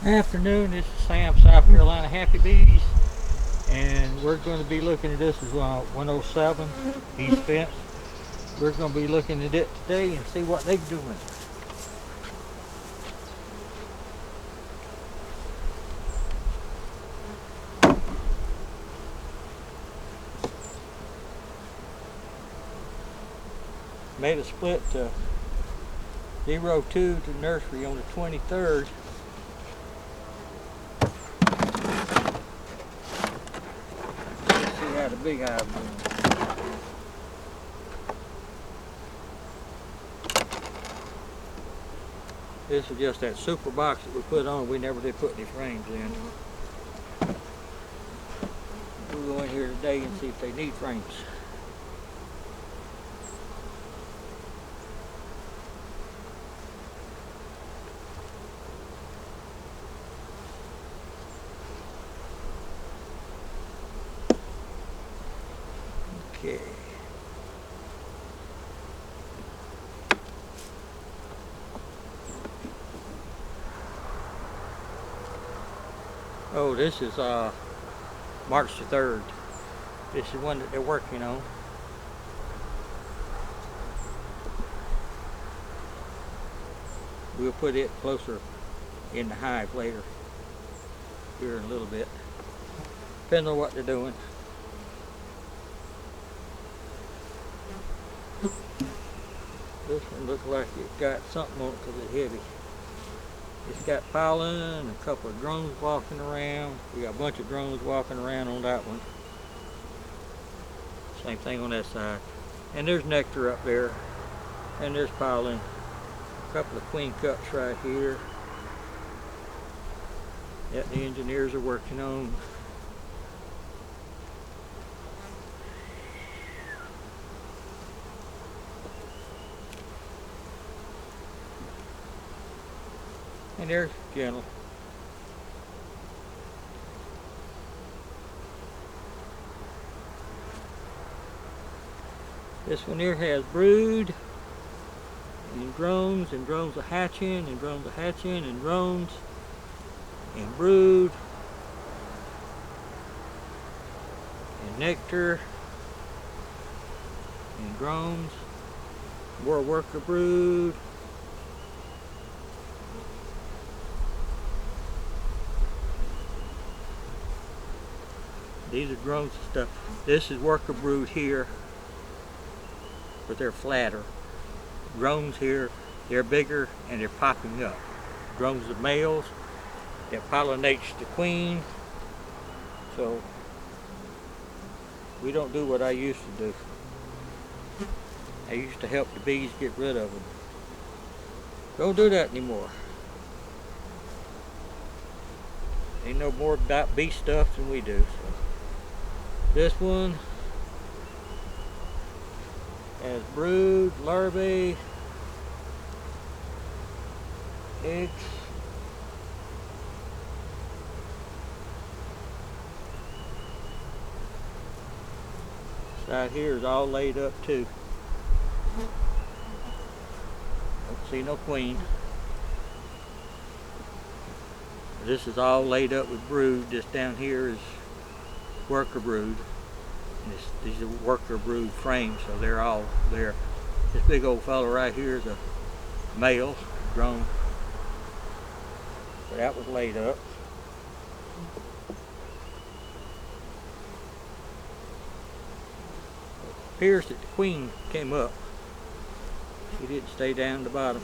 Afternoon, this is Sam, South Carolina Happy Bees, and we're going to be looking at this as 107 East Fence. We're going to be looking at it today and see what they're doing. Made a split to 02 to nursery on the 23rd. Let's see how the big hive doing. This is just that super box that we put on. We never did put any frames in. We'll go in here today and see if they need frames. Okay. Oh, this is March the 3rd. This is one that they're working on. We'll put it closer in the hive later, here in a little bit. Depends on what they're doing. This one looks like it got something on it because it's heavy. It's got pollen, a couple of drones walking around. We got a bunch of drones walking around on that one. Same thing on that side. And there's nectar up there. And there's pollen. A couple of queen cups right here that the engineers are working on. And there's gentle. This one here has brood and drones are hatching and drones are hatching and drones and brood and nectar and drones, more worker brood. These are drones and stuff. This is worker brood here, but they're flatter. Drones here, they're bigger and they're popping up. Drones are males that pollinates the queen. So we don't do what I used to do. I used to help the bees get rid of them. Don't do that anymore. They know more about bee stuff than we do. So. This one has brood, larvae, eggs. Side here is all laid up too. Don't see no queen. This is all laid up with brood. This down here is worker brood. These are worker brood frames, so they're all there. This big old fella right here is a male drone. So that was laid up. It appears that the queen came up. She didn't stay down at the bottom.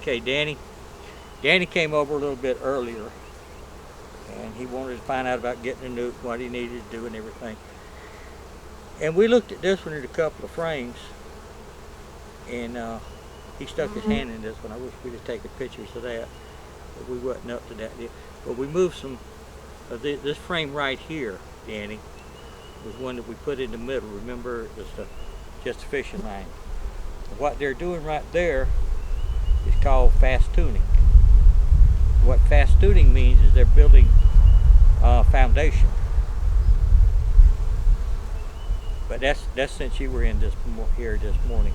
Okay, Danny came over a little bit earlier, and he wanted to find out about getting a nuke, what he needed to do and everything. And we looked at this one in a couple of frames, and he stuck his hand in this one. I wish we'd have taken pictures of that, but we wasn't up to that yet. But we moved some of this frame right here, Danny, was one that we put in the middle. Remember, it was just a fishing line. And what they're doing right there is called fast tuning. What fast tuning means is they're building a foundation. But that's since you were in here this morning.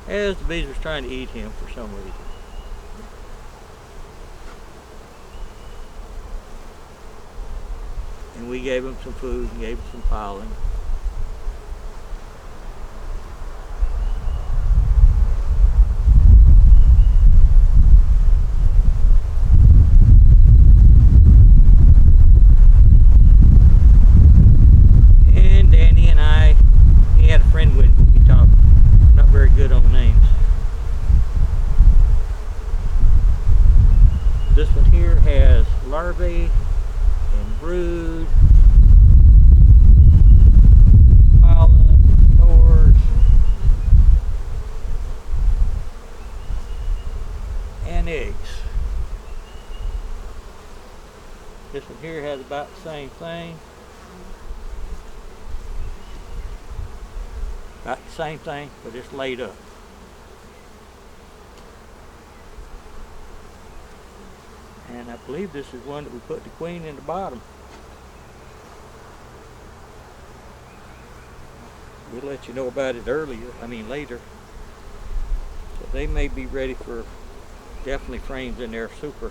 As the bees was trying to eat him for some reason. And we gave him some food and gave him some pollen. And Danny and I, he had a friend with him. We talked. I'm not very good on names. This one here has larvae and brood, pollen, spores, and eggs. This one here has about the same thing. About the same thing, but it's laid up. And I believe this is one that we put the queen in the bottom. We'll let you know about it later. So they may be ready for definitely frames in there super.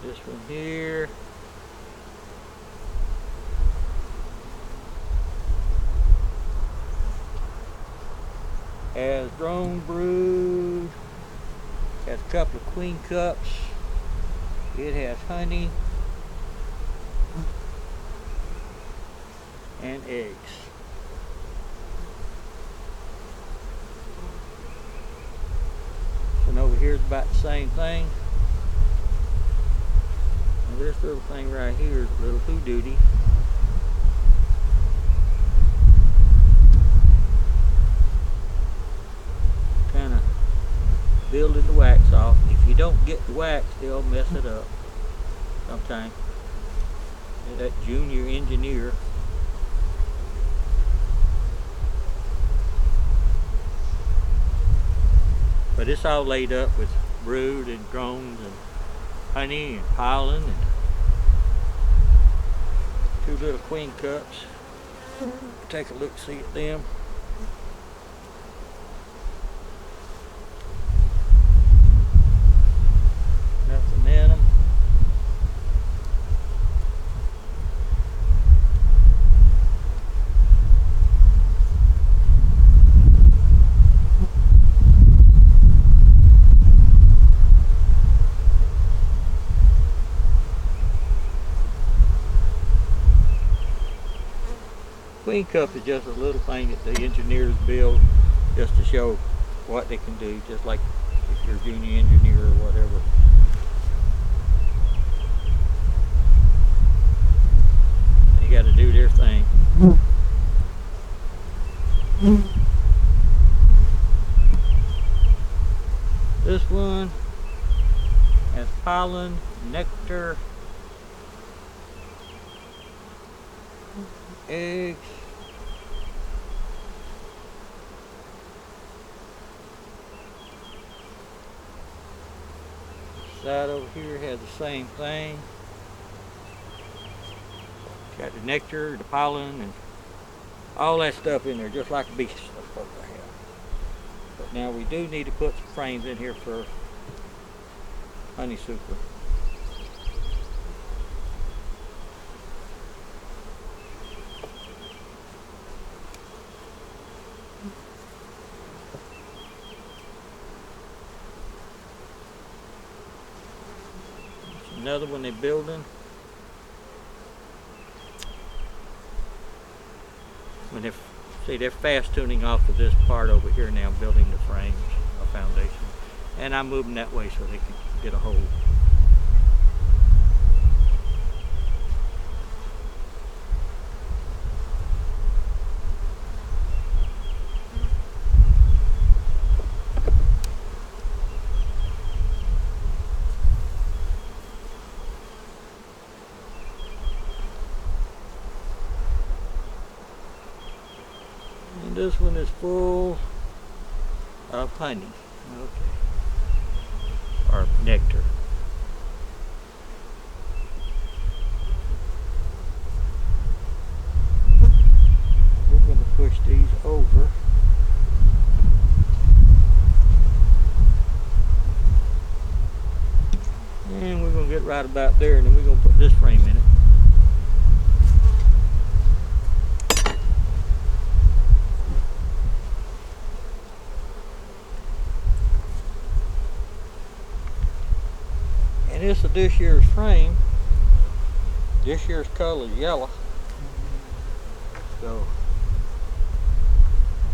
This one here. Has drone brood, has a couple of queen cups, it has honey and eggs. And over here is about the same thing. And this little thing right here is a little hoodooty. Kind of building the wax off. If you don't get the wax, they'll mess it up sometimes. And that junior engineer. But it's all laid up with brood and drones and honey and pollen and 2 little queen cups. Take a look, see at them. Nothing in them. Queen cup is just a little thing that the engineers build just to show what they can do, just like if you're a junior engineer or whatever. They got to do their thing. This one has pollen, nectar, eggs, side over here has the same thing. Got the nectar, the pollen, and all that stuff in there, just like the bees are supposed to have. But now we do need to put some frames in here for honey super. Another one they're building. When they're fast tuning off of this part over here now, building the frames, a foundation, and I'm moving that way so they can get a hold. This one is full of honey. Okay. or nectar. We're going to push these over. And we're going to get right about there, and then we're going to put this frame in it. And this year's frame, this year's color is yellow. So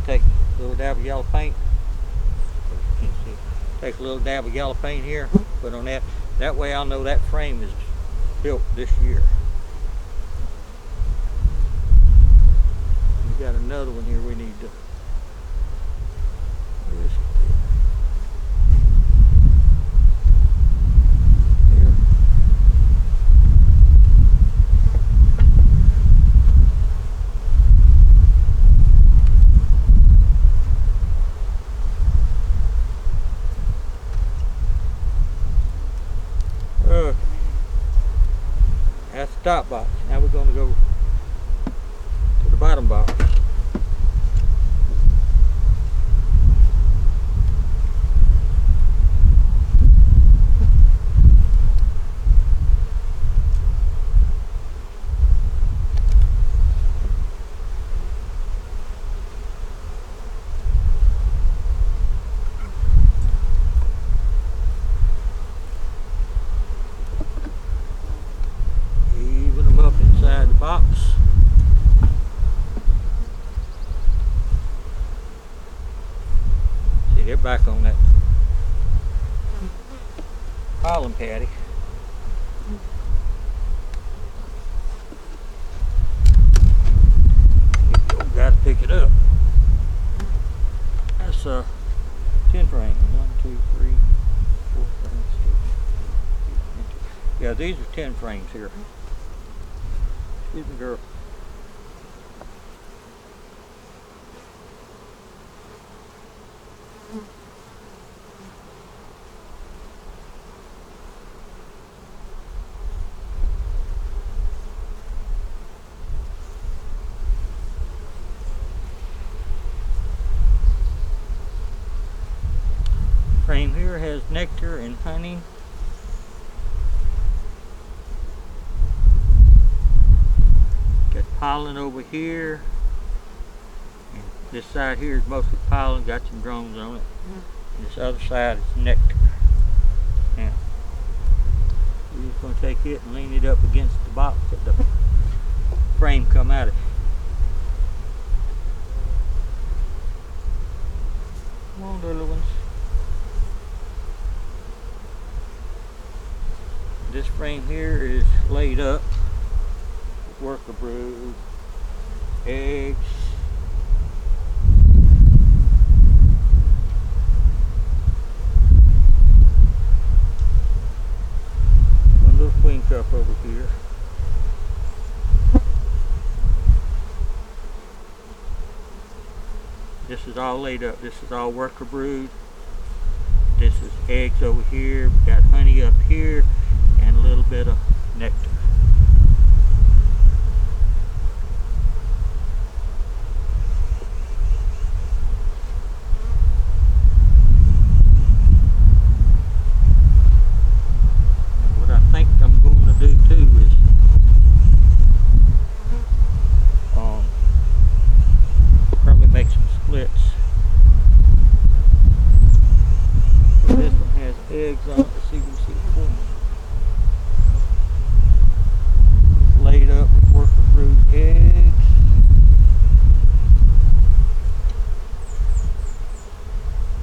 take a little dab of yellow paint. Take a little dab of yellow paint here, put on that. That way I'll know that frame is built this year. We've got another one here we need to. That's the top box. Now we're going to go to the bottom box. Box. See, they're back on that pollen patty. You got to pick it up. That's 10 frames. 1, 2, 3, 4, 5, 6. Yeah, these are 10 frames here. Excuse me, girl. Frame here has nectar and honey. Pollen over here, and this side here is mostly pollen, got some drones on it, and this other side is nectar. Now we're just going to take it and lean it up against the box that the frame come out of. Come on, little ones. This frame here is laid up. Worker brood, eggs, one little queen cup over here. This is all laid up. This is all worker brood. This is eggs over here. We got honey up here and a little bit of nectar. Eggs on it, so you can see the queen. It's laid up with worker brood eggs.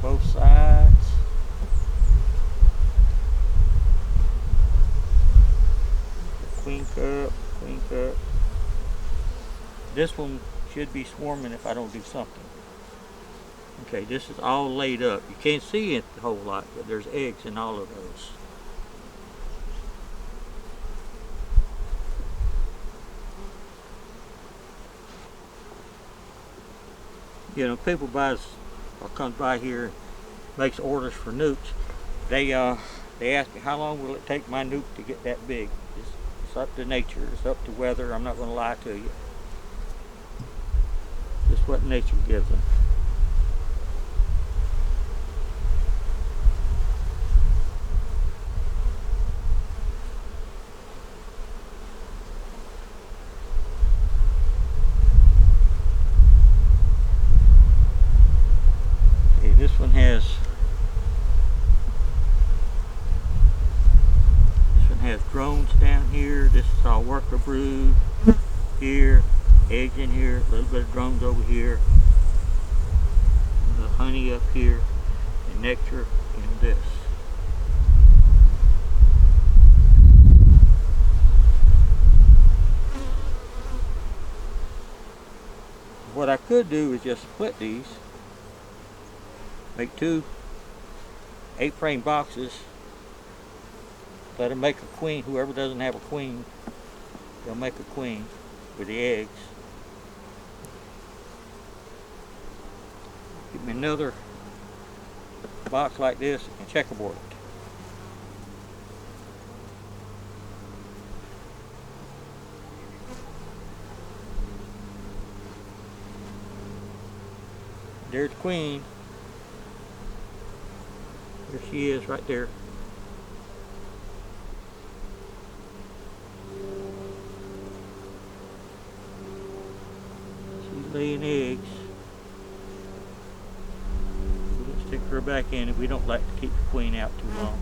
Both sides. Queen cup, queen cup. This one should be swarming if I don't do something. Okay, this is all laid up. You can't see it a whole lot, but there's eggs in all of those. You know, people buys or comes by here, makes orders for nucs. They They asked me, how long will it take my nuke to get that big? It's up to nature. It's up to weather. I'm not going to lie to you. Just what nature gives them. Okay, this one has drones down here. This is all worker brood here, eggs in here, a little bit of drones over here, the honey up here, and nectar in this. What I could do is just split these, make 2 8-frame boxes, let them make a queen. Whoever doesn't have a queen, they'll make a queen with the eggs. Give me another box like this and checkerboard it. There's the queen. There she is right there. She's laying eggs. We'll stick her back in if we don't like to keep the queen out too long.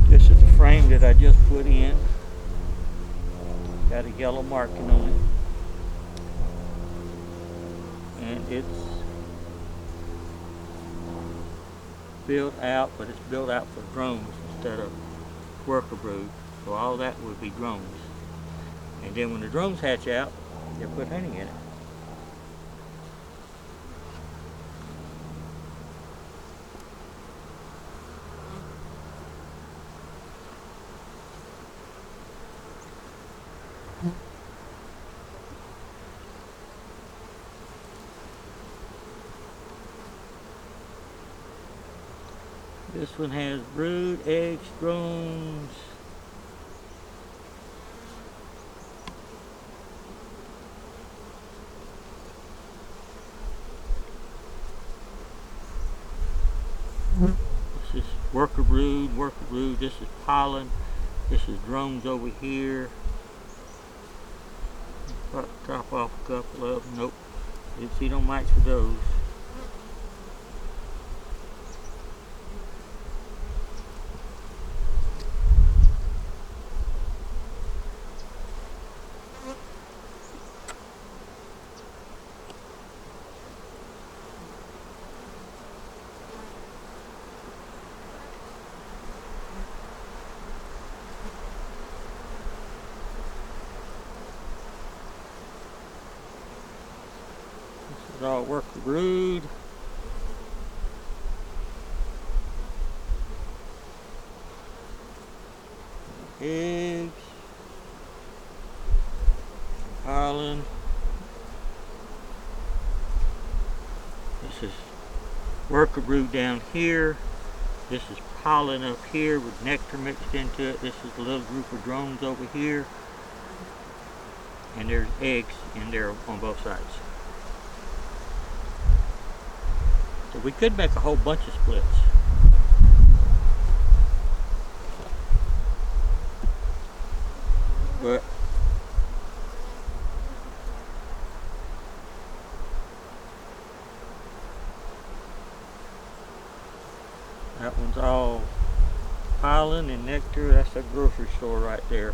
This is the frame that I just put in. Got a yellow marking on it. And it's built out, but it's built out for drones instead of worker brood. So all that would be drones. And then when the drones hatch out, they'll put honey in it. This one has brood, eggs, drones. This is worker brood. This is pollen. This is drones over here. Drop off a couple of them. Nope. Didn't see no mites for those. This is all worker brood. Eggs. Pollen. This is worker brood down here. This is pollen up here with nectar mixed into it. This is a little group of drones over here. And there's eggs in there on both sides. So we could make a whole bunch of splits. But that one's all pollen and nectar. That's a grocery store right there.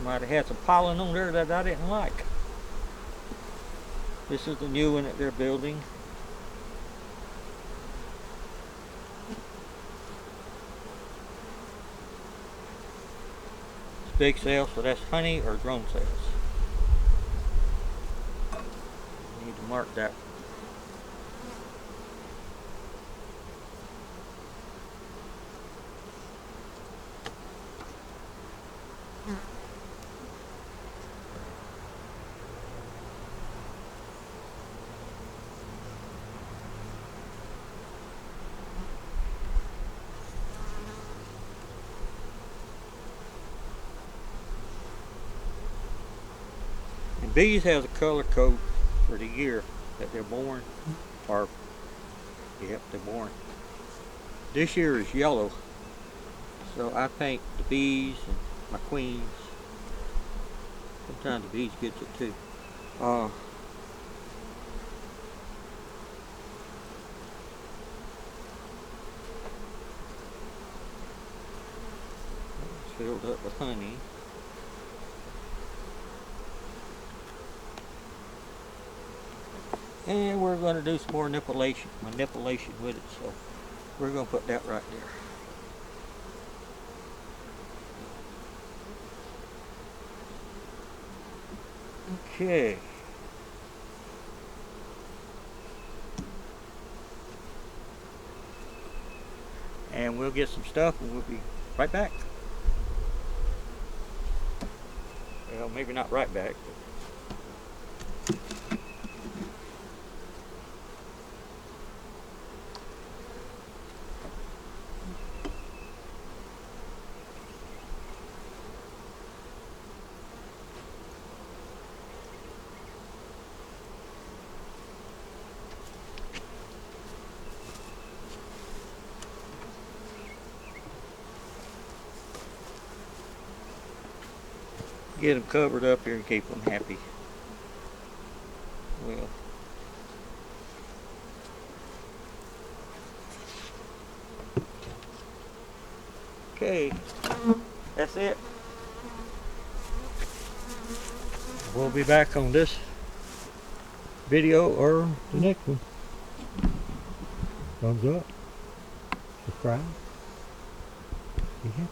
Might have had some pollen on there that I didn't like. This is the new one that they're building. big cells, so that's honey or drone cells. You need to mark that. And bees have a color code for the year that they're born, or yep, they're born. This year is yellow, so I paint the bees and my queens. Sometimes the bees gets it too. It's filled up with honey. And we're going to do some more manipulation with it, so we're going to put that right there. Okay. And we'll get some stuff and we'll be right back. Well, maybe not right back. Get them covered up here and keep them happy. Well, okay, that's it. We'll be back on this video or the next one. Thumbs up, subscribe, be happy.